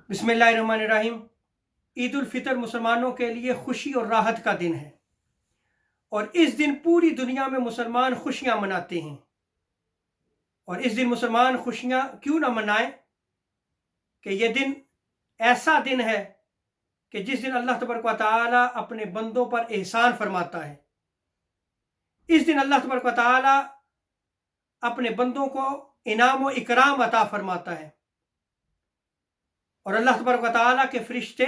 बिस्मिल्लाहिर्रहमानिर्रहीम। ईद उल फितर मुसलमानों के लिए खुशी और राहत का दिन है और इस दिन पूरी दुनिया में मुसलमान खुशियां मनाते हैं। और इस दिन मुसलमान खुशियां क्यों ना मनाएं कि यह दिन ऐसा दिन है कि जिस दिन अल्लाह तबारक व तआला अपने बंदों पर एहसान फरमाता है। इस दिन अल्लाह तबारक व तआला अपने बंदों को इनाम व इकराम अता फरमाता है और अल्लाह तबारक व तआला के फरिश्ते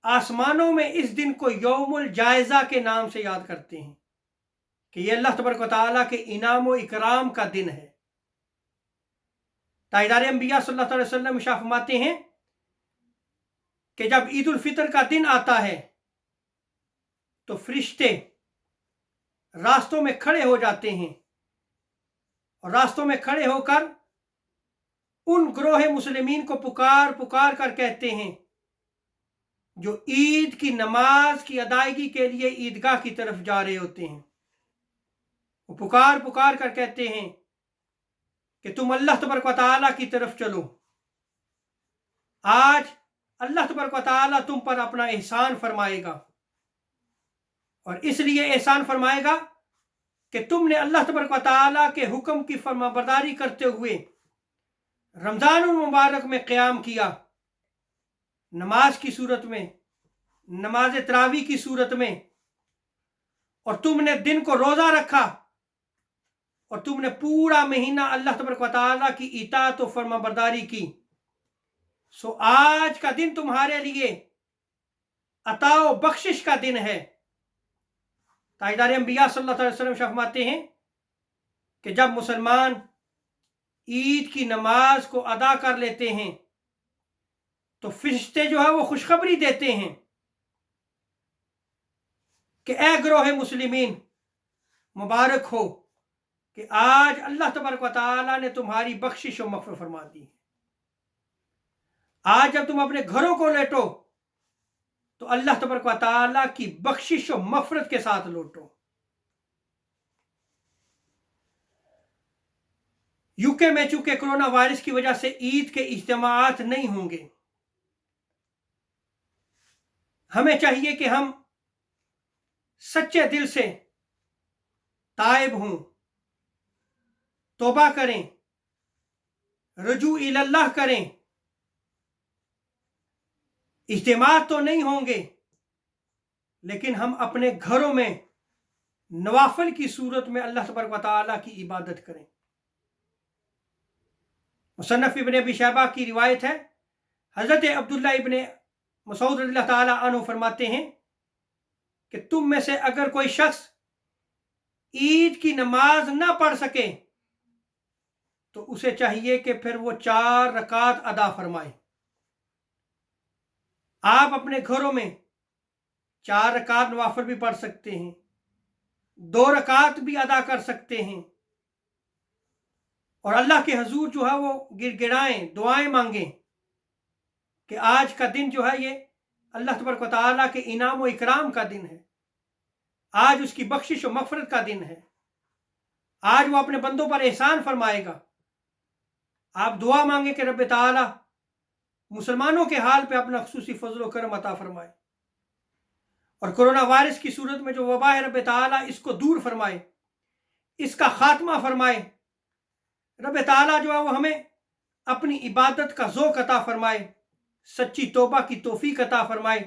आसमानों में इस दिन को यौमुल जायज़ा के नाम से याद करते हैं कि यह अल्लाह तबारक व तआला के इनाम व इकराम का दिन है। ताजदार अंबिया सल्लल्लाहु अलैहि वसल्लम इरशाद फरमाते हैं कि जब ईद उल फितर का दिन आता है तो फरिश्ते रास्तों में खड़े हो जाते हैं और रास्तों में खड़े होकर उन ग्रोह मुस्लिमीन को पुकार पुकार कर कहते हैं जो ईद की नमाज की अदायगी के लिए ईदगाह की तरफ जा रहे होते हैं। वो पुकार पुकार कर कहते हैं कि तुम अल्लाह तबारक व तआला की तरफ चलो, आज अल्लाह तबारक व तआला तुम पर अपना एहसान फरमाएगा। और इसलिए एहसान फरमाएगा कि तुमने अल्लाह तबारक व तआला के हुक्म की फरमाबरदारी करते हुए रमज़ान मुबारक में क़याम किया, नमाज की सूरत में, नमाज तरावी की सूरत में, और तुमने दिन को रोज़ा रखा और तुमने पूरा महीना अल्लाह तबारक व तआला की इताअत व फरमाबरदारी की। सो आज का दिन तुम्हारे लिए अता व बख्शिश का दिन है। ताजदार अंबिया सल्लल्लाहु अलैहि वसल्लम फरमाते हैं कि जब मुसलमान ईद की नमाज को अदा कर लेते हैं तो फरिश्ते जो है वो खुशखबरी देते हैं कि ए ग्रोह मुस्लिमीन, मुबारक हो कि आज अल्लाह तबारक व तआला ने तुम्हारी बख्शिश और मग़फ़िरत फरमा दी। आज जब तुम अपने घरों को लौटो तो अल्लाह तबारक व तआला की बख्शिश और मग़फ़िरत के साथ लौटो। यूके में चूंकि कोरोना वायरस की वजह से ईद के इज्तिमाआत नहीं होंगे, हमें चाहिए कि हम सच्चे दिल से ताइब हों, तौबा करें, रुजू इल्लल्लाह करें। इज्तिमाआत तो नहीं होंगे लेकिन हम अपने घरों में नवाफिल की सूरत में अल्लाह तबारक व तआला की इबादत करें। मुसन्नफ इब्न अबी शैबा की रिवायत है, हज़रत अब्दुल्ला इब्न मसूद रज़ियल्लाहु ताला अन्हु फरमाते हैं कि तुम में से अगर कोई शख्स ईद की नमाज ना पढ़ सके तो उसे चाहिए कि फिर वो 4 रकात अदा फरमाए। आप अपने घरों में 4 रकात नवाफिल भी पढ़ सकते हैं, 2 रकात भी अदा कर सकते हैं और अल्लाह के हजूर जो है वो गिड़गिड़ाएं, दुआएं मांगें कि आज का दिन जो है ये अल्लाह तबारक व तआला के इनाम व इकराम का दिन है, आज उसकी बख्शिश और मग़फ़िरत का दिन है, आज वो अपने बंदों पर एहसान फरमाएगा। आप दुआ मांगे कि रब तआला मुसलमानों के हाल पे अपना ख़ुसूसी फजल व करम अता फरमाए और कोरोना वायरस की सूरत में जो वबा है रब तआला इसको दूर फरमाए, इसका खात्मा फरमाए। रब तआला जो है वो हमें अपनी इबादत का ज़ौक़ अता फरमाए, सच्ची तौबा की तौफ़ीक अता फरमाए,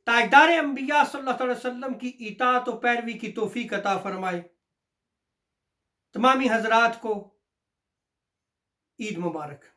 ताजदार अंबिया सल्लल्लाहु अलैहि वसल्लम की इताअत व पैरवी की तौफ़ीक अता फरमाए। तमामी हज़रात को ईद मुबारक।